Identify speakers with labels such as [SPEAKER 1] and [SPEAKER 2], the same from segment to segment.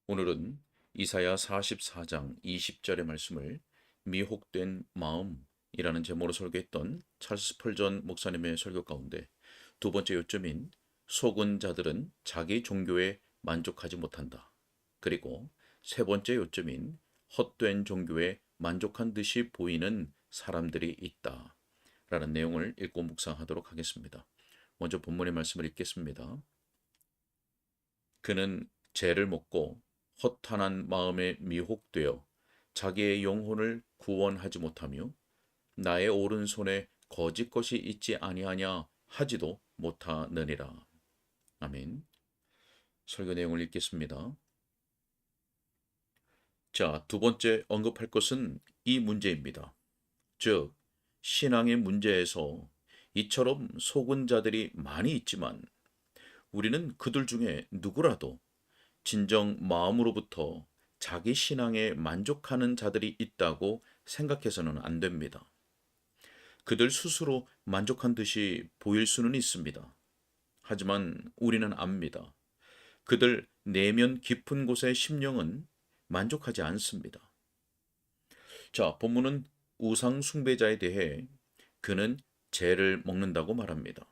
[SPEAKER 1] 오늘은 이사야 44장 20절의 말씀을 미혹된 마음이라는 제목으로 설교했던 찰스 스펄전 목사님의 설교 가운데 두 번째 요점인 속은 자들은 자기 종교에 만족하지 못한다. 그리고 세 번째 요점인 헛된 종교에 만족한 듯이 보이는 사람들이 있다. 라는 내용을 읽고 묵상하도록 하겠습니다. 먼저 본문의 말씀을 읽겠습니다. 그는 죄를 먹고 허탄한 마음에 미혹되어 자기의 영혼을 구원하지 못하며 나의 오른손에 거짓 것이 있지 아니하냐 하지도 못하느니라. 아멘. 설교 내용을 읽겠습니다. 자, 두 번째 언급할 것은 이 문제입니다. 즉, 신앙의 문제에서 이처럼 속은 자들이 많이 있지만 우리는 그들 중에 누구라도 진정 마음으로부터 자기 신앙에 만족하는 자들이 있다고 생각해서는 안 됩니다. 그들 스스로 만족한 듯이 보일 수는 있습니다. 하지만 우리는 압니다. 그들 내면 깊은 곳의 심령은 만족하지 않습니다. 자, 본문은 우상 숭배자에 대해 그는 죄를 먹는다고 말합니다.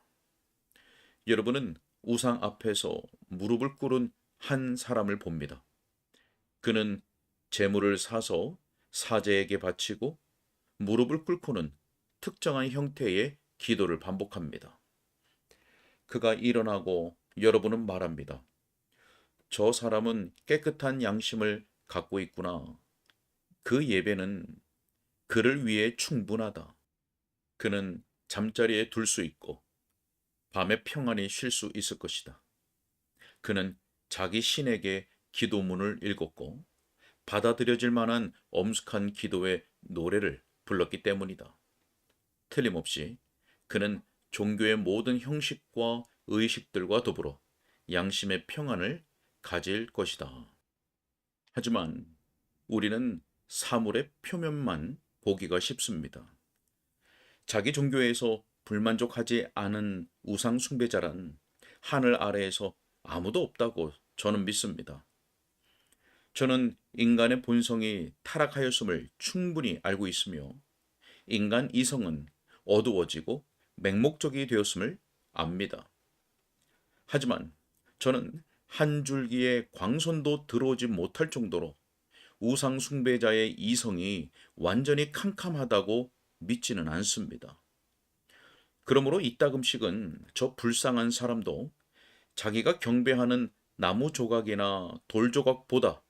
[SPEAKER 1] 여러분은 우상 앞에서 무릎을 꿇은 한 사람을 봅니다. 그는 제물을 사서 사제에게 바치고 무릎을 꿇고는 특정한 형태의 기도를 반복합니다. 그가 일어나고 여러분은 말합니다. 저 사람은 깨끗한 양심을 갖고 있구나. 그 예배는 그를 위해 충분하다. 그는 잠자리에 둘 수 있고 밤에 평안히 쉴 수 있을 것이다. 그는 자기 신에게 기도문을 읽었고 받아들여질 만한 엄숙한 기도의 노래를 불렀기 때문이다. 틀림없이 그는 종교의 모든 형식과 의식들과 더불어 양심의 평안을 가질 것이다. 하지만 우리는 사물의 표면만 보기가 쉽습니다. 자기 종교에서 불만족하지 않은 우상 숭배자란 하늘 아래에서 아무도 없다고 저는 믿습니다. 저는 인간의 본성이 타락하였음을 충분히 알고 있으며 인간 이성은 어두워지고 맹목적이 되었음을 압니다. 하지만 저는 한 줄기의 광선도 들어오지 못할 정도로 우상 숭배자의 이성이 완전히 캄캄하다고 믿지는 않습니다. 그러므로 이따금씩은 저 불쌍한 사람도 자기가 경배하는 나무 조각이나 돌 조각보다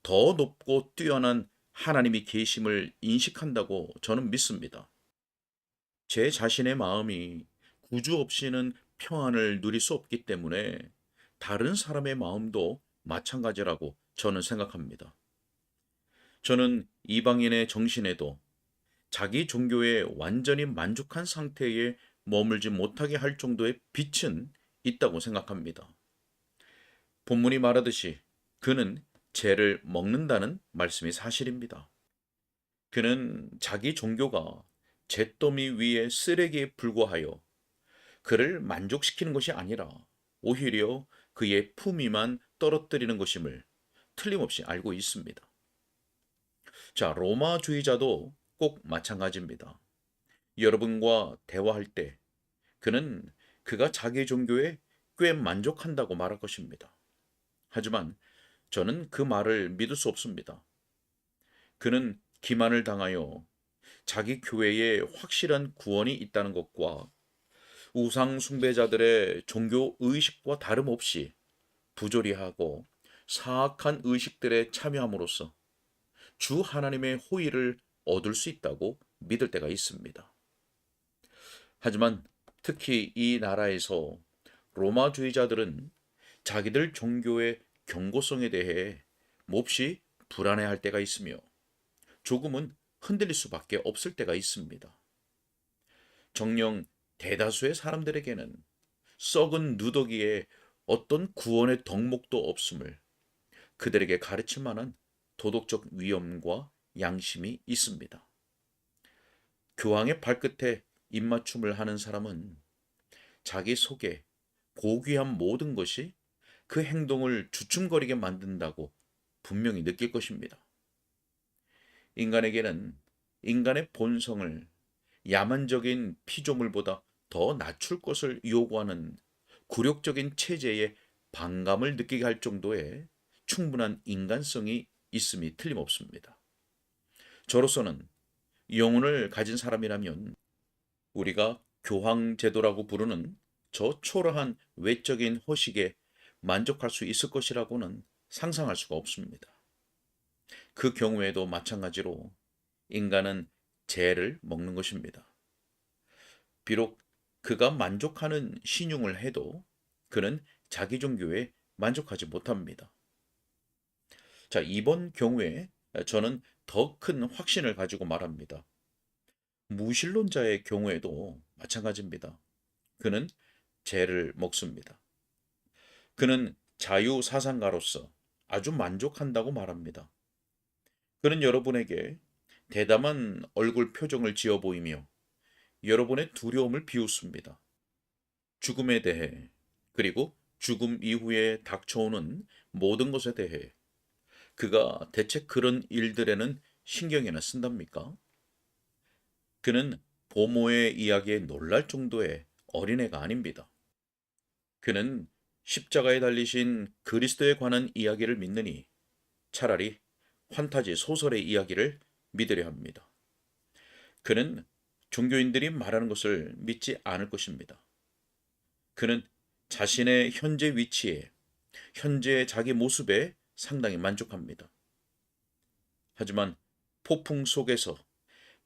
[SPEAKER 1] 더 높고 뛰어난 하나님이 계심을 인식한다고 저는 믿습니다. 제 자신의 마음이 구주 없이는 평안을 누릴 수 없기 때문에 다른 사람의 마음도 마찬가지라고 저는 생각합니다. 저는 이방인의 정신에도 자기 종교에 완전히 만족한 상태에 머물지 못하게 할 정도의 빛은 있다고 생각합니다. 본문이 말하듯이 그는 죄를 먹는다는 말씀이 사실입니다. 그는 자기 종교가 잿더미 위의 쓰레기에 불과하여 그를 만족시키는 것이 아니라 오히려 그의 품위만 떨어뜨리는 것임을 틀림없이 알고 있습니다. 자, 로마주의자도 꼭 마찬가지입니다. 여러분과 대화할 때 그는 그가 자기 종교에 꽤 만족한다고 말할 것입니다. 하지만 저는 그 말을 믿을 수 없습니다. 그는 기만을 당하여 자기 교회에 확실한 구원이 있다는 것과 우상 숭배자들의 종교 의식과 다름없이 부조리하고 사악한 의식들에 참여함으로써 주 하나님의 호의를 얻을 수 있다고 믿을 때가 있습니다. 하지만 특히 이 나라에서 로마주의자들은 자기들 종교의 경고성에 대해 몹시 불안해할 때가 있으며 조금은 흔들릴 수밖에 없을 때가 있습니다. 정녕 대다수의 사람들에게는 썩은 누더기에 어떤 구원의 덕목도 없음을 그들에게 가르칠 만한 도덕적 위엄과 양심이 있습니다. 교황의 발끝에 입맞춤을 하는 사람은 자기 속에 고귀한 모든 것이 그 행동을 주춤거리게 만든다고 분명히 느낄 것입니다. 인간에게는 인간의 본성을 야만적인 피조물보다 더 낮출 것을 요구하는 굴욕적인 체제에 반감을 느끼게 할 정도의 충분한 인간성이 있음이 틀림없습니다. 저로서는 영혼을 가진 사람이라면 우리가 교황제도라고 부르는 저 초라한 외적인 허식에 만족할 수 있을 것이라고는 상상할 수가 없습니다. 그 경우에도 마찬가지로 인간은 죄를 먹는 것입니다. 비록 그가 만족하는 신용을 해도 그는 자기 종교에 만족하지 못합니다. 자, 이번 경우에 저는 더 큰 확신을 가지고 말합니다. 무신론자의 경우에도 마찬가지입니다. 그는 죄를 먹습니다. 그는 자유사상가로서 아주 만족한다고 말합니다. 그는 여러분에게 대담한 얼굴 표정을 지어 보이며 여러분의 두려움을 비웃습니다. 죽음에 대해, 그리고 죽음 이후에 닥쳐오는 모든 것에 대해 그가 대체 그런 일들에는 신경이나 쓴답니까? 그는 보모의 이야기에 놀랄 정도의 어린애가 아닙니다. 그는 십자가에 달리신 그리스도에 관한 이야기를 믿느니 차라리 환타지 소설의 이야기를 믿으려 합니다. 그는 종교인들이 말하는 것을 믿지 않을 것입니다. 그는 자신의 현재 위치에, 현재의 자기 모습에 상당히 만족합니다. 하지만 폭풍 속에서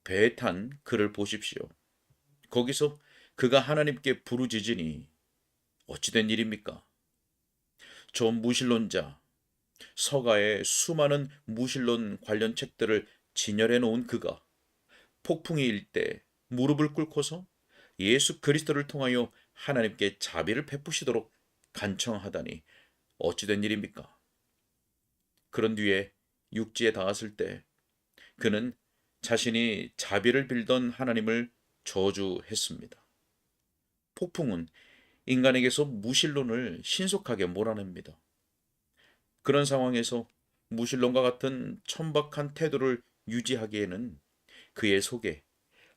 [SPEAKER 1] 배에 탄 그를 보십시오. 거기서 그가 하나님께 부르짖으니 어찌된 일입니까? 저 무신론자, 서가의 수많은 무신론 관련 책들을 진열해 놓은 그가 폭풍이 일 때 무릎을 꿇고서 예수 그리스도를 통하여 하나님께 자비를 베푸시도록 간청하다니 어찌된 일입니까? 그런 뒤에 육지에 닿았을 때 그는 자신이 자비를 빌던 하나님을 저주했습니다. 폭풍은 인간에게서 무신론을 신속하게 몰아냅니다. 그런 상황에서 무신론과 같은 천박한 태도를 유지하기에는 그의 속에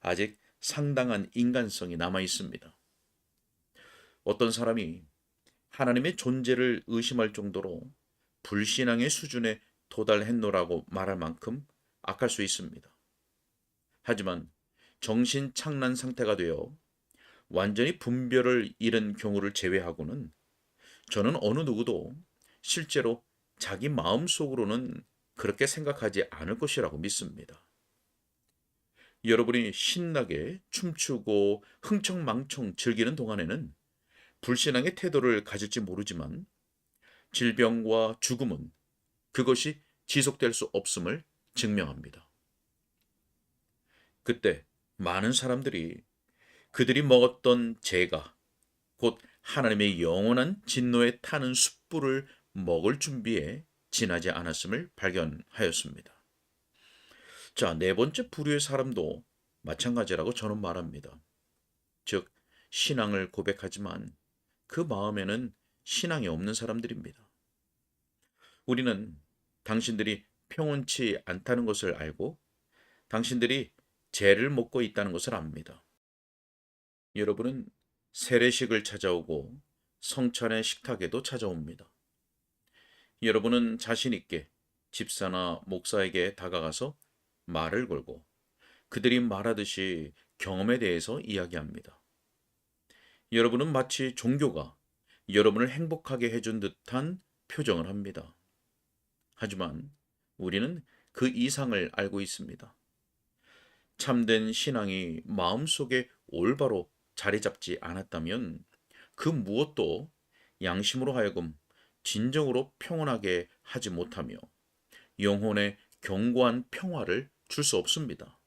[SPEAKER 1] 아직 상당한 인간성이 남아 있습니다. 어떤 사람이 하나님의 존재를 의심할 정도로 불신앙의 수준에 도달했노라고 말할 만큼 악할 수 있습니다. 하지만 정신 착란 상태가 되어 완전히 분별을 잃은 경우를 제외하고는 저는 어느 누구도 실제로 자기 마음속으로는 그렇게 생각하지 않을 것이라고 믿습니다. 여러분이 신나게 춤추고 흥청망청 즐기는 동안에는 불신앙의 태도를 가질지 모르지만 질병과 죽음은 그것이 지속될 수 없음을 증명합니다. 그때 많은 사람들이 그들이 먹었던 죄가 곧 하나님의 영원한 진노에 타는 숯불을 먹을 준비에 지나지 않았음을 발견하였습니다. 자, 네 번째 부류의 사람도 마찬가지라고 저는 말합니다. 즉, 신앙을 고백하지만 그 마음에는 신앙이 없는 사람들입니다. 우리는 당신들이 평온치 않다는 것을 알고 당신들이 죄를 먹고 있다는 것을 압니다. 여러분은 세례식을 찾아오고 성찬의 식탁에도 찾아옵니다. 여러분은 자신 있게 집사나 목사에게 다가가서 말을 걸고 그들이 말하듯이 경험에 대해서 이야기합니다. 여러분은 마치 종교가 여러분을 행복하게 해준 듯한 표정을 합니다. 하지만 우리는 그 이상을 알고 있습니다. 참된 신앙이 마음속에 올바로 자리 잡지 않았다면 그 무엇도 양심으로 하여금 진정으로 평온하게 하지 못하며 영혼에 견고한 평화를 줄 수 없습니다.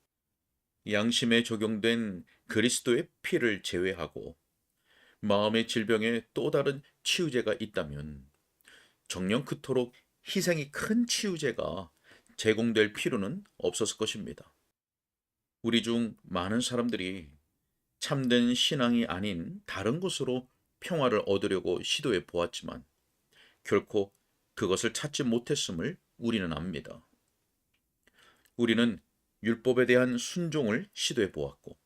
[SPEAKER 1] 양심에 적용된 그리스도의 피를 제외하고 마음의 질병에 또 다른 치유제가 있다면 정녕 그토록 희생이 큰 치유제가 제공될 필요는 없었을 것입니다. 우리 중 많은 사람들이 참된 신앙이 아닌 다른 것으로 평화를 얻으려고 시도해 보았지만 결코 그것을 찾지 못했음을 우리는 압니다. 우리는 율법에 대한 순종을 시도해 보았고,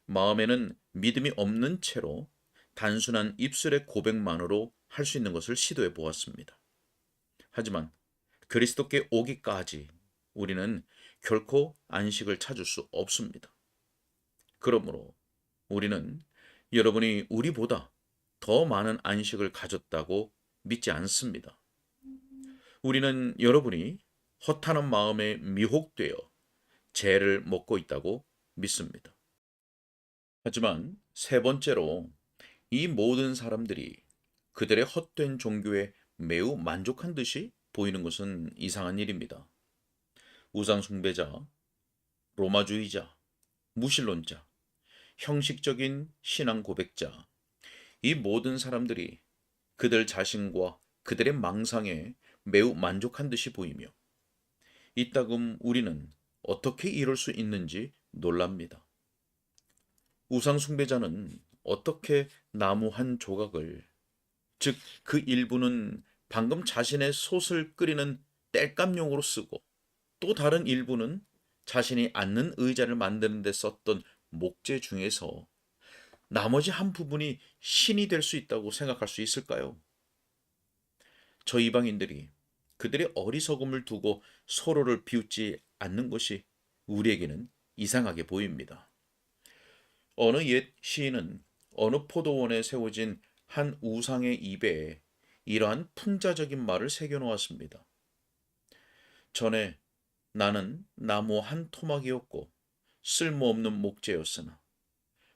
[SPEAKER 1] 마음에는 믿음이 없는 채로 단순한 입술의 고백만으로 할 수 있는 것을 시도해 보았습니다. 하지만 그리스도께 오기까지 우리는 결코 안식을 찾을 수 없습니다. 그러므로 우리는 여러분이 우리보다 더 많은 안식을 가졌다고 믿지 않습니다. 우리는 여러분이 허탄한 마음에 미혹되어 죄를 먹고 있다고 믿습니다. 하지만 세 번째로, 이 모든 사람들이 그들의 헛된 종교에 매우 만족한 듯이 보이는 것은 이상한 일입니다. 우상숭배자, 로마주의자, 무신론자, 형식적인 신앙 고백자, 이 모든 사람들이 그들 자신과 그들의 망상에 매우 만족한 듯이 보이며, 이따금 우리는 어떻게 이럴 수 있는지 놀랍니다. 우상숭배자는 어떻게 나무 한 조각을, 즉 그 일부는 방금 자신의 솥을 끓이는 땔감용으로 쓰고, 또 다른 일부는 자신이 앉는 의자를 만드는 데 썼던 목재 중에서 나머지 한 부분이 신이 될 수 있다고 생각할 수 있을까요? 저 이방인들이 그들의 어리석음을 두고 서로를 비웃지 않는 것이 우리에게는 이상하게 보입니다. 어느 옛 시인은 어느 포도원에 세워진 한 우상의 입에 이러한 풍자적인 말을 새겨 놓았습니다. 전에 나는 나무 한 토막이었고 쓸모없는 목재였으나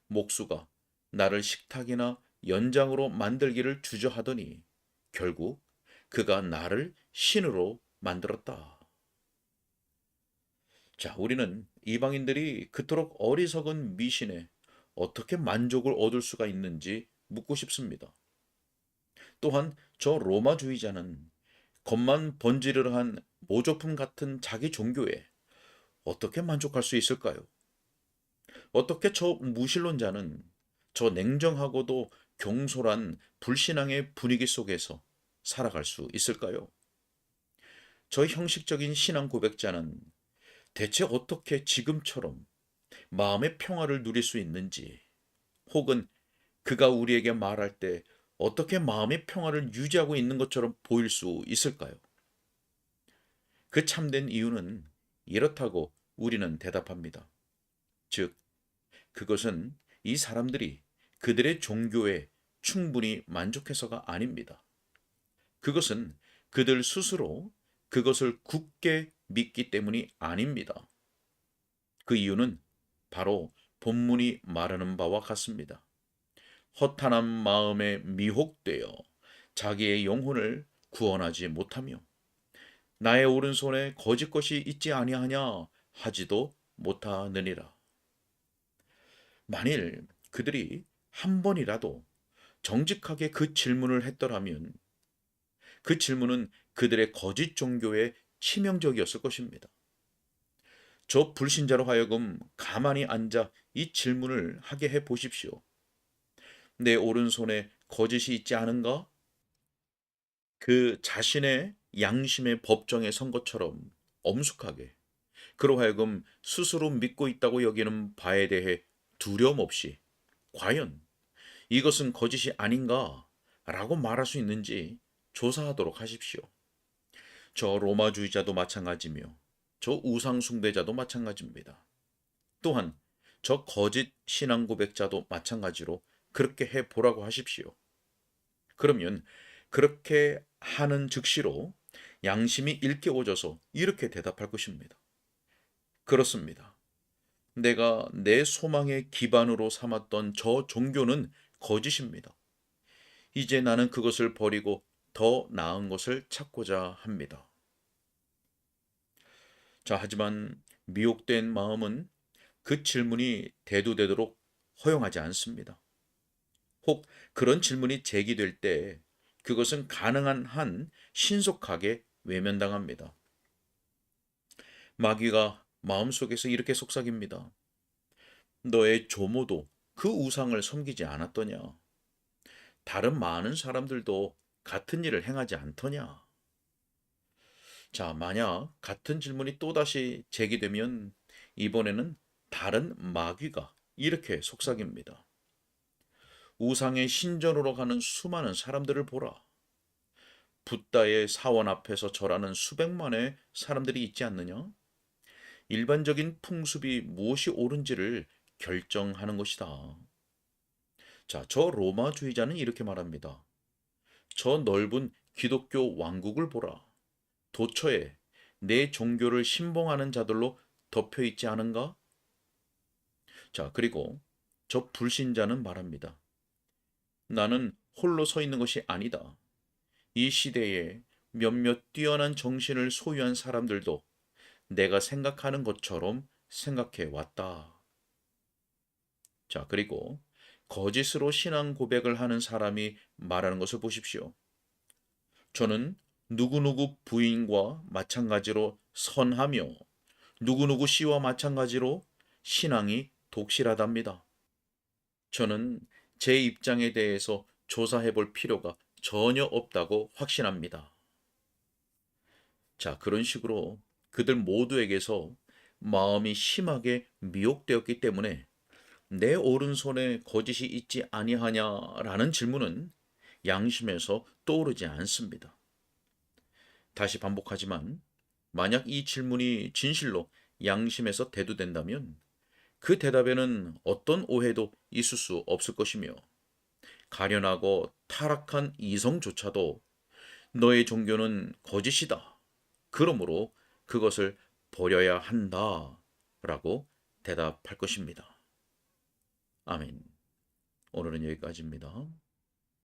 [SPEAKER 1] 목수가 나를 식탁이나 연장으로 만들기를 주저하더니 결국 그가 나를 신으로 만들었다. 자, 우리는 이방인들이 그토록 어리석은 미신에 어떻게 만족을 얻을 수가 있는지 묻고 싶습니다. 또한 저 로마주의자는 겉만 번지르르한 모조품 같은 자기 종교에 어떻게 만족할 수 있을까요? 어떻게 저 무신론자는 저 냉정하고도 경솔한 불신앙의 분위기 속에서 살아갈 수 있을까요? 저 형식적인 신앙 고백자는 대체 어떻게 지금처럼 마음의 평화를 누릴 수 있는지, 혹은 그가 우리에게 말할 때 어떻게 마음의 평화를 유지하고 있는 것처럼 보일 수 있을까요? 그 참된 이유는 이렇다고 우리는 대답합니다. 즉, 그것은 이 사람들이 그들의 종교에 충분히 만족해서가 아닙니다. 그것은 그들 스스로 그것을 굳게 믿기 때문이 아닙니다. 그 이유는 바로 본문이 말하는 바와 같습니다. 허탄한 마음에 미혹되어 자기의 영혼을 구원하지 못하며 나의 오른손에 거짓 것이 있지 아니하냐 하지도 못하느니라. 만일 그들이 한 번이라도 정직하게 그 질문을 했더라면 그 질문은 그들의 거짓 종교에 치명적이었을 것입니다. 저 불신자로 하여금 가만히 앉아 이 질문을 하게 해 보십시오. 내 오른손에 거짓이 있지 않은가? 그 자신의 양심의 법정에 선 것처럼 엄숙하게, 그로 하여금 스스로 믿고 있다고 여기는 바에 대해 두려움 없이 과연 이것은 거짓이 아닌가? 라고 말할 수 있는지 조사하도록 하십시오. 저 로마주의자도 마찬가지며 저 우상숭배자도 마찬가지입니다. 또한 저 거짓 신앙 고백자도 마찬가지로 그렇게 해 보라고 하십시오. 그러면 그렇게 하는 즉시로 양심이 일깨워져서 이렇게 대답할 것입니다. 그렇습니다. 내가 내 소망의 기반으로 삼았던 저 종교는 거짓입니다. 이제 나는 그것을 버리고 더 나은 것을 찾고자 합니다. 자, 하지만 미혹된 마음은 그 질문이 대두되도록 허용하지 않습니다. 혹 그런 질문이 제기될 때 그것은 가능한 한 신속하게 외면당합니다. 마귀가 마음속에서 이렇게 속삭입니다. 너의 조모도 그 우상을 섬기지 않았더냐? 다른 많은 사람들도 같은 일을 행하지 않더냐? 자, 만약 같은 질문이 또다시 제기되면 이번에는 다른 마귀가 이렇게 속삭입니다. 우상의 신전으로 가는 수많은 사람들을 보라. 붓다의 사원 앞에서 절하는 수백만의 사람들이 있지 않느냐? 일반적인 풍습이 무엇이 옳은지를 결정하는 것이다. 자, 저 로마주의자는 이렇게 말합니다. 저 넓은 기독교 왕국을 보라. 도처에 내 종교를 신봉하는 자들로 덮여 있지 않은가? 자, 그리고 저 불신자는 말합니다. 나는 홀로 서 있는 것이 아니다. 이 시대에 몇몇 뛰어난 정신을 소유한 사람들도 내가 생각하는 것처럼 생각해 왔다. 자, 그리고 거짓으로 신앙 고백을 하는 사람이 말하는 것을 보십시오. 저는 누구누구 부인과 마찬가지로 선하며 누구누구 씨와 마찬가지로 신앙이 독실하답니다. 저는 제 입장에 대해서 조사해 볼 필요가 전혀 없다고 확신합니다. 자, 그런 식으로 그들 모두에게서 마음이 심하게 미혹되었기 때문에 내 오른손에 거짓이 있지 아니하냐라는 질문은 양심에서 떠오르지 않습니다. 다시 반복하지만 만약 이 질문이 진실로 양심에서 대두된다면 그 대답에는 어떤 오해도 있을 수 없을 것이며 가련하고 타락한 이성조차도 너의 종교는 거짓이다. 그러므로 그것을 버려야 한다. 라고 대답할 것입니다. 아멘. 오늘은 여기까지입니다.